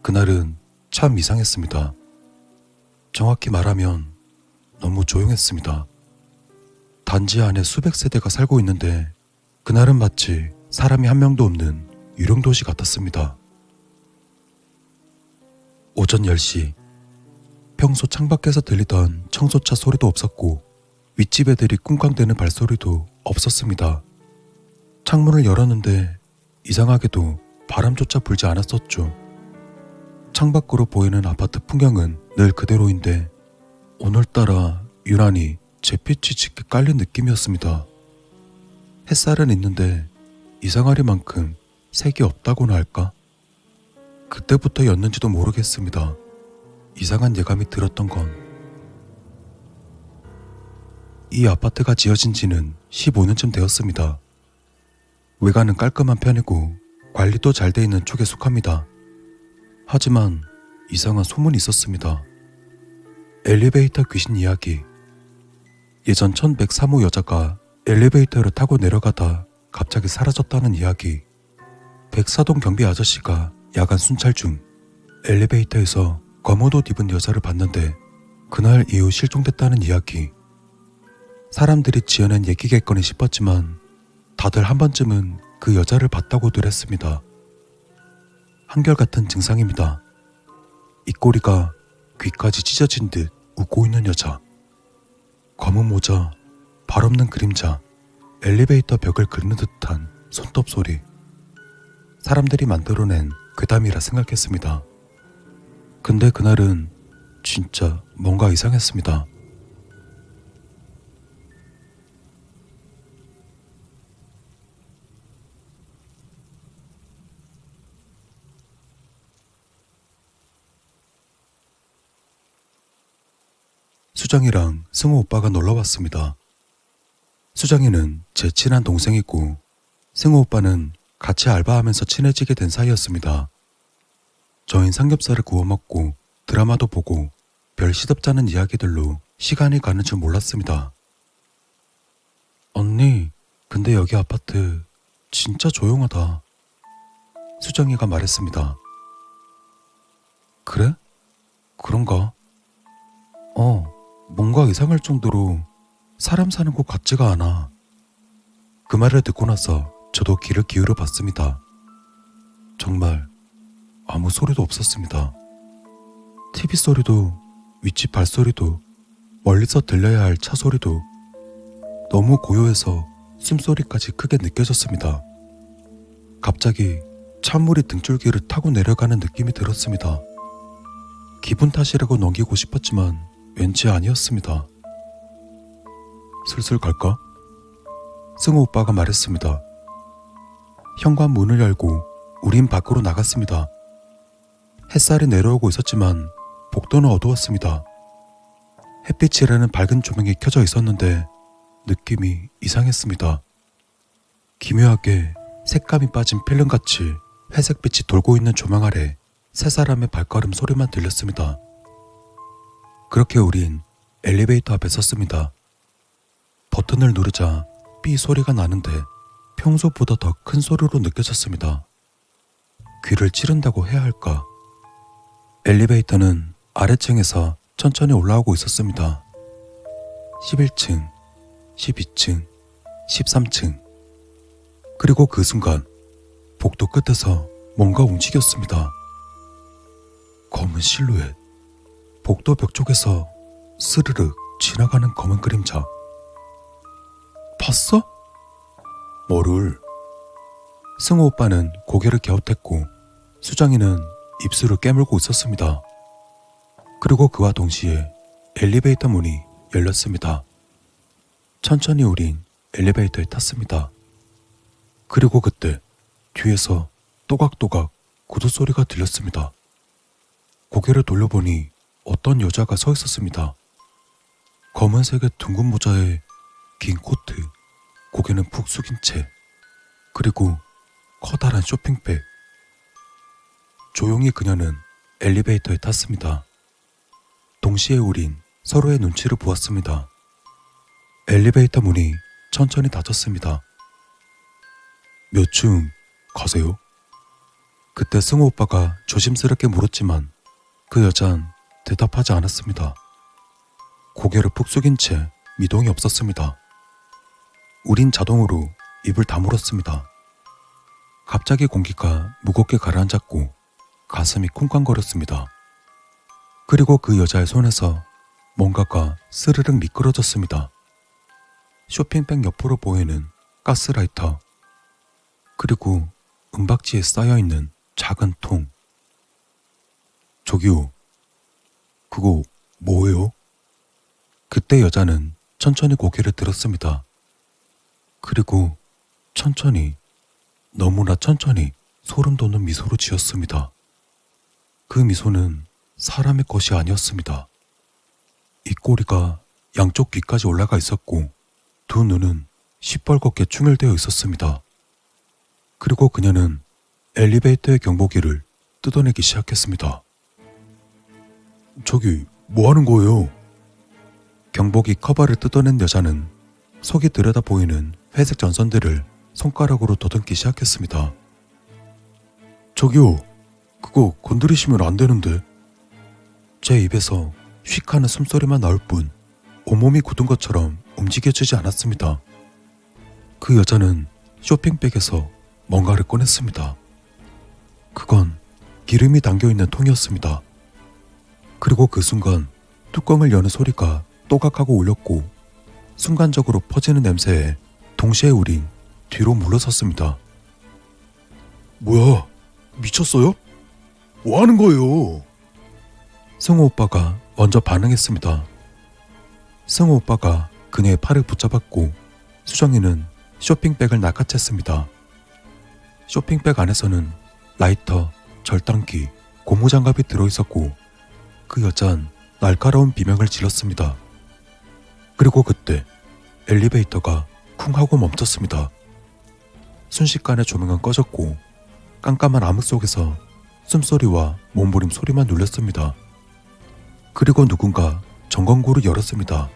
그날은 참 이상했습니다. 정확히 말하면 너무 조용했습니다. 단지 안에 수백 세대가 살고 있는데 그날은 마치 사람이 한 명도 없는 유령도시 같았습니다. 오전 10시, 평소 창밖에서 들리던 청소차 소리도 없었고 윗집 애들이 쿵쾅대는 발소리도 없었습니다. 창문을 열었는데 이상하게도 바람조차 불지 않았었죠. 창밖으로 보이는 아파트 풍경은 늘 그대로인데 오늘따라 유난히 잿빛이 짙게 깔린 느낌이었습니다. 햇살은 있는데 이상하리만큼 색이 없다고나 할까? 그때부터였는지도 모르겠습니다. 이상한 예감이 들었던 건 이 아파트가 지어진 지는 15년쯤 되었습니다. 외관은 깔끔한 편이고 관리도 잘 돼 있는 쪽에 속합니다. 하지만 이상한 소문이 있었습니다. 엘리베이터 귀신 이야기. 예전 1103호 여자가 엘리베이터를 타고 내려가다 갑자기 사라졌다는 이야기. 백사동 경비 아저씨가 야간 순찰 중 엘리베이터에서 검은 옷 입은 여자를 봤는데 그날 이후 실종됐다는 이야기. 사람들이 지어낸 얘기겠거니 싶었지만 다들 한 번쯤은 그 여자를 봤다고들 했습니다. 한결같은 증상입니다. 입꼬리가 귀까지 찢어진 듯 웃고 있는 여자. 검은 모자, 발 없는 그림자, 엘리베이터 벽을 긁는 듯한 손톱 소리. 사람들이 만들어낸 괴담이라 생각했습니다. 근데 그날은 진짜 뭔가 이상했습니다. 수정이랑 승우 오빠가 놀러 왔습니다. 수정이는 제 친한 동생이고 승우 오빠는 같이 알바하면서 친해지게 된 사이였습니다. 저흰 삼겹살을 구워 먹고 드라마도 보고 별 시덥잖은 이야기들로 시간이 가는 줄 몰랐습니다. 언니, 근데 여기 아파트 진짜 조용하다. 수정이가 말했습니다. 그래? 그런가? 뭔가 이상할 정도로 사람 사는 곳 같지가 않아. 그 말을 듣고 나서 저도 귀를 기울여 봤습니다. 정말 아무 소리도 없었습니다. TV 소리도 윗집 발소리도 멀리서 들려야 할 차 소리도 너무 고요해서 숨소리까지 크게 느껴졌습니다. 갑자기 찬물이 등줄기를 타고 내려가는 느낌이 들었습니다. 기분 탓이라고 넘기고 싶었지만 왠지 아니었습니다. 슬슬 갈까? 승우 오빠가 말했습니다. 현관 문을 열고 우린 밖으로 나갔습니다. 햇살이 내려오고 있었지만 복도는 어두웠습니다. 햇빛이라는 밝은 조명이 켜져 있었는데 느낌이 이상했습니다. 기묘하게 색감이 빠진 필름같이 회색빛이 돌고 있는 조명 아래 세 사람의 발걸음 소리만 들렸습니다. 그렇게 우린 엘리베이터 앞에 섰습니다. 버튼을 누르자 삐 소리가 나는데 평소보다 더 큰 소리로 느껴졌습니다. 귀를 찌른다고 해야 할까? 엘리베이터는 아래층에서 천천히 올라오고 있었습니다. 11층, 12층, 13층. 그리고 그 순간 복도 끝에서 뭔가 움직였습니다. 검은 실루엣. 복도 벽 쪽에서 스르륵 지나가는 검은 그림자. 봤어? 뭐를? 승우 오빠는 고개를 갸웃했고 수정이는 입술을 깨물고 있었습니다. 그리고 그와 동시에 엘리베이터 문이 열렸습니다. 천천히 우린 엘리베이터에 탔습니다. 그리고 그때 뒤에서 또각또각 구두 소리가 들렸습니다. 고개를 돌려보니 어떤 여자가 서 있었습니다. 검은색의 둥근 모자에 긴 코트, 고개는 푹 숙인 채, 그리고 커다란 쇼핑백. 조용히 그녀는 엘리베이터에 탔습니다. 동시에 우린 서로의 눈치를 보았습니다. 엘리베이터 문이 천천히 닫혔습니다. 몇 층 가세요? 그때 승우 오빠가 조심스럽게 물었지만 그 여잔 대답하지 않았습니다. 고개를 푹 숙인 채 미동이 없었습니다. 우린 자동으로 입을 다물었습니다. 갑자기 공기가 무겁게 가라앉았고 가슴이 쿵쾅거렸습니다. 그리고 그 여자의 손에서 뭔가가 스르륵 미끄러졌습니다. 쇼핑백 옆으로 보이는 가스라이터, 그리고 은박지에 쌓여있는 작은 통. 저기요, 그거 뭐예요? 그때 여자는 천천히 고개를 들었습니다. 그리고 천천히, 너무나 천천히 소름 돋는 미소로 지었습니다. 그 미소는 사람의 것이 아니었습니다. 입꼬리가 양쪽 귀까지 올라가 있었고 두 눈은 시뻘겋게 충혈되어 있었습니다. 그리고 그녀는 엘리베이터의 경보기를 뜯어내기 시작했습니다. 저기 뭐 하는 거예요? 경보기 커버를 뜯어낸 여자는 속이 들여다 보이는 회색 전선들을 손가락으로 더듬기 시작했습니다. 저기요, 그거 건드리시면 안 되는데. 제 입에서 휙 하는 숨소리만 나올 뿐 온몸이 굳은 것처럼 움직여지지 않았습니다. 그 여자는 쇼핑백에서 뭔가를 꺼냈습니다. 그건 기름이 담겨있는 통이었습니다. 그리고 그 순간 뚜껑을 여는 소리가 또각하고 울렸고 순간적으로 퍼지는 냄새에 동시에 우린 뒤로 물러섰습니다. 뭐야, 미쳤어요? 뭐 하는 거예요? 승우 오빠가 먼저 반응했습니다. 승우 오빠가 그녀의 팔을 붙잡았고 수정이는 쇼핑백을 낚아챘습니다. 쇼핑백 안에서는 라이터, 절단기, 고무장갑이 들어있었고 그 여잔 날카로운 비명을 질렀습니다. 그리고 그때 엘리베이터가 쿵 하고 멈췄습니다. 순식간에 조명은 꺼졌고 깜깜한 암흑 속에서 숨소리와 몸부림 소리만 울렸습니다. 그리고 누군가 전건구를 열었습니다.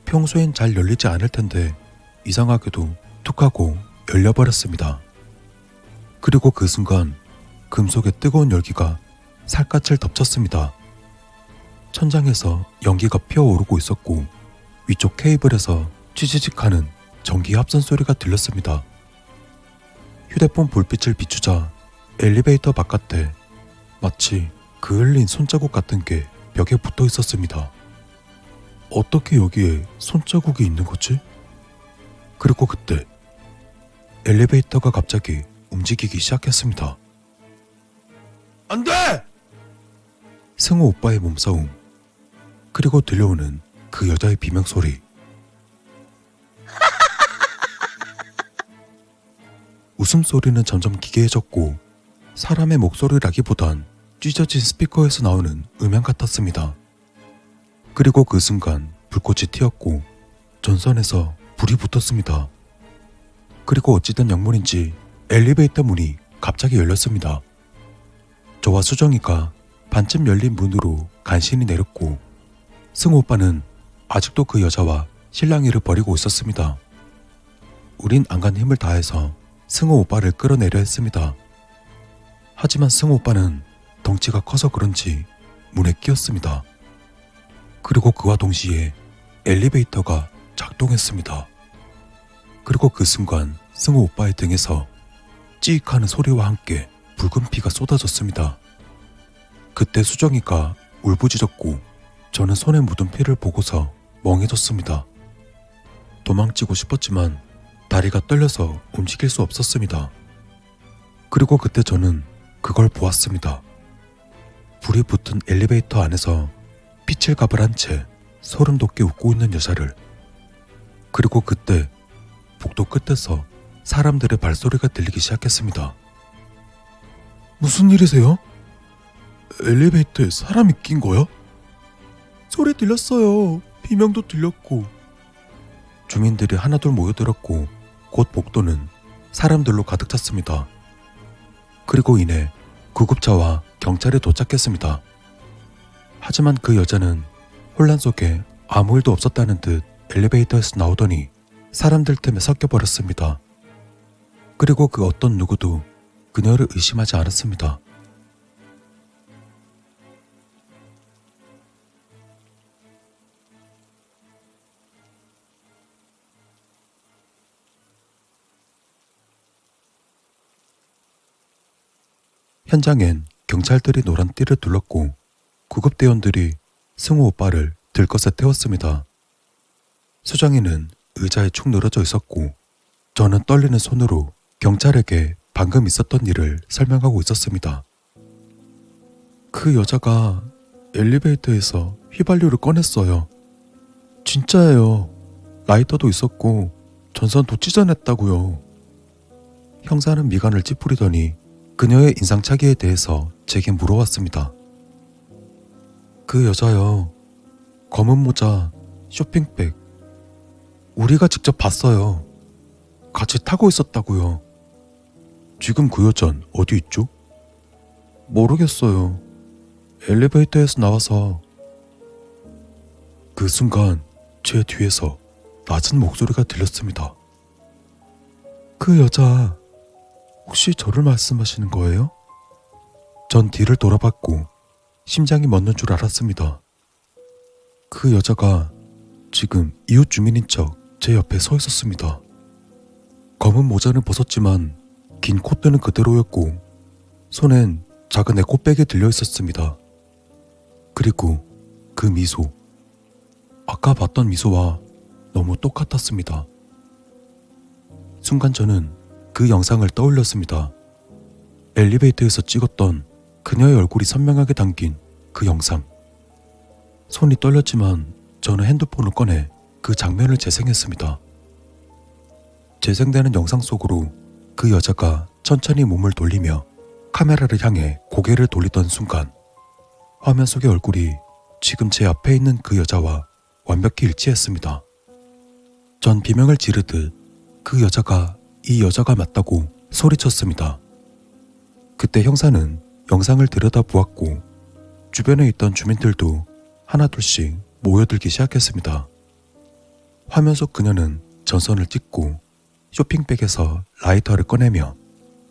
평소엔 잘 열리지 않을 텐데 이상하게도 툭 하고 열려버렸습니다. 그리고 그 순간 금속의 뜨거운 열기가 살갗을 덮쳤습니다. 천장에서 연기가 피어오르고 있었고 위쪽 케이블에서 찌지직하는 전기 합선 소리가 들렸습니다. 휴대폰 불빛을 비추자 엘리베이터 바깥에 마치 그을린 손자국 같은 게 벽에 붙어 있었습니다. 어떻게 여기에 손자국이 있는 거지? 그리고 그때 엘리베이터가 갑자기 움직이기 시작했습니다. 안 돼! 승우 오빠의 몸싸움, 그리고 들려오는 그 여자의 비명소리. 웃음소리는 점점 기괴해졌고 사람의 목소리라기보단 찢어진 스피커에서 나오는 음향 같았습니다. 그리고 그 순간 불꽃이 튀었고 전선에서 불이 붙었습니다. 그리고 어찌된 영문인지 엘리베이터 문이 갑자기 열렸습니다. 저와 수정이가 반쯤 열린 문으로 간신히 내렸고 승우 오빠는 아직도 그 여자와 실랑이를 벌이고 있었습니다. 우린 안간 힘을 다해서 승우 오빠를 끌어내려 했습니다. 하지만 승우 오빠는 덩치가 커서 그런지 문에 끼었습니다. 그리고 그와 동시에 엘리베이터가 작동했습니다. 그리고 그 순간 승우 오빠의 등에서 찌익 하는 소리와 함께 붉은 피가 쏟아졌습니다. 그때 수정이가 울부짖었고 저는 손에 묻은 피를 보고서 멍해졌습니다. 도망치고 싶었지만 다리가 떨려서 움직일 수 없었습니다. 그리고 그때 저는 그걸 보았습니다. 불이 붙은 엘리베이터 안에서 빛을 가발한 채 소름 돋게 웃고 있는 여자를. 그리고 그때 복도 끝에서 사람들의 발소리가 들리기 시작했습니다. 무슨 일이세요? 엘리베이터에 사람이 낀 거야? 소리 들렸어요. 비명도 들렸고. 주민들이 하나둘 모여들었고 곧 복도는 사람들로 가득 찼습니다. 그리고 이내 구급차와 경찰이 도착했습니다. 하지만 그 여자는 혼란 속에 아무 일도 없었다는 듯 엘리베이터에서 나오더니 사람들 틈에 섞여버렸습니다. 그리고 그 어떤 누구도 그녀를 의심하지 않았습니다. 현장엔 경찰들이 노란 띠를 둘렀고 구급대원들이 승우 오빠를 들것에 태웠습니다. 수정이는 의자에 축 늘어져 있었고 저는 떨리는 손으로 경찰에게 방금 있었던 일을 설명하고 있었습니다. 그 여자가 엘리베이터에서 휘발유를 꺼냈어요. 진짜예요. 라이터도 있었고 전선도 찢어냈다고요. 형사는 미간을 찌푸리더니 그녀의 인상착의에 대해서 제게 물어왔습니다. 그 여자요. 검은 모자, 쇼핑백. 우리가 직접 봤어요. 같이 타고 있었다고요. 지금 그 여잔 어디 있죠? 모르겠어요. 엘리베이터에서 나와서. 그 순간 제 뒤에서 낮은 목소리가 들렸습니다. 그 여자 혹시 저를 말씀하시는 거예요? 전 뒤를 돌아봤고 심장이 멎는 줄 알았습니다. 그 여자가 지금 이웃 주민인 척 제 옆에 서 있었습니다. 검은 모자는 벗었지만 긴 콧대는 그대로였고 손엔 작은 에코백이 들려 있었습니다. 그리고 그 미소, 아까 봤던 미소와 너무 똑같았습니다. 순간 저는 그 영상을 떠올렸습니다. 엘리베이터에서 찍었던 그녀의 얼굴이 선명하게 담긴 그 영상. 손이 떨렸지만 저는 핸드폰을 꺼내 그 장면을 재생했습니다. 재생되는 영상 속으로 그 여자가 천천히 몸을 돌리며 카메라를 향해 고개를 돌리던 순간 화면 속의 얼굴이 지금 제 앞에 있는 그 여자와 완벽히 일치했습니다. 전 비명을 지르듯 그 여자가 이 여자가 맞다고 소리쳤습니다. 그때 형사는 영상을 들여다보았고 주변에 있던 주민들도 하나둘씩 모여들기 시작했습니다. 화면 속 그녀는 전선을 찍고 쇼핑백에서 라이터를 꺼내며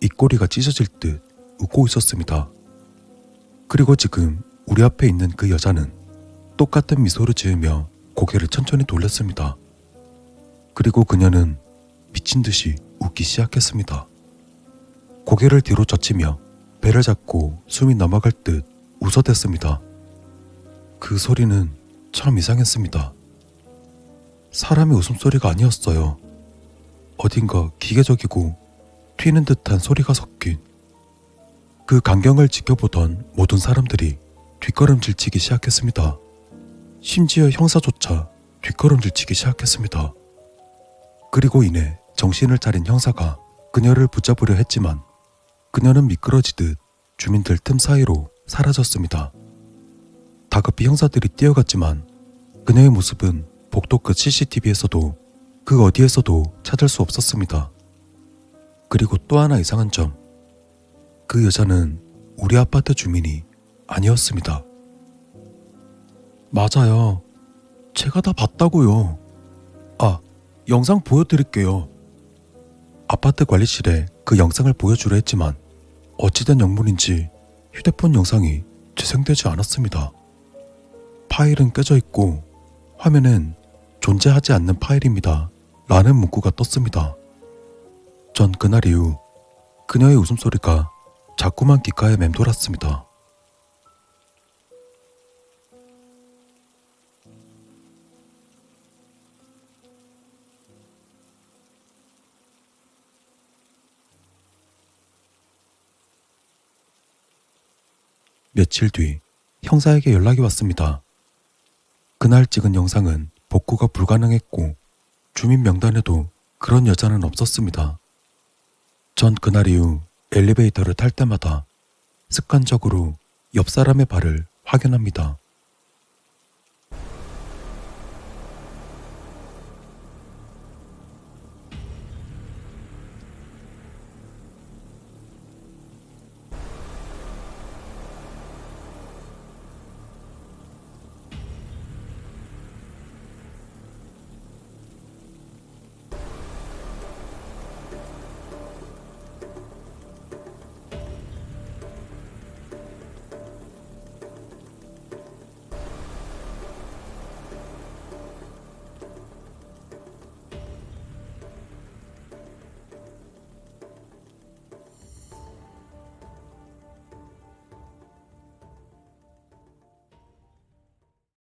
입꼬리가 찢어질 듯 웃고 있었습니다. 그리고 지금 우리 앞에 있는 그 여자는 똑같은 미소를 지으며 고개를 천천히 돌렸습니다. 그리고 그녀는 미친 듯이 웃기 시작했습니다. 고개를 뒤로 젖히며 배를 잡고 숨이 넘어갈 듯 웃어댔습니다. 그 소리는 참 이상했습니다. 사람의 웃음소리가 아니었어요. 어딘가 기계적이고 튀는 듯한 소리가 섞인. 그 광경을 지켜보던 모든 사람들이 뒷걸음질치기 시작했습니다. 심지어 형사조차 뒷걸음질치기 시작했습니다. 그리고 이내 정신을 차린 형사가 그녀를 붙잡으려 했지만 그녀는 미끄러지듯 주민들 틈 사이로 사라졌습니다. 다급히 형사들이 뛰어갔지만 그녀의 모습은 복도 끝 CCTV에서도 그 어디에서도 찾을 수 없었습니다. 그리고 또 하나 이상한 점, 그 여자는 우리 아파트 주민이 아니었습니다. 맞아요. 제가 다 봤다고요. 아, 영상 보여드릴게요. 아파트 관리실에 그 영상을 보여주려 했지만 어찌된 영문인지 휴대폰 영상이 재생되지 않았습니다. 파일은 깨져 있고 화면엔 존재하지 않는 파일입니다. 라는 문구가 떴습니다. 전 그날 이후 그녀의 웃음소리가 자꾸만 귓가에 맴돌았습니다. 며칠 뒤 형사에게 연락이 왔습니다. 그날 찍은 영상은 복구가 불가능했고 주민 명단에도 그런 여자는 없었습니다. 전 그날 이후 엘리베이터를 탈 때마다 습관적으로 옆 사람의 발을 확인합니다.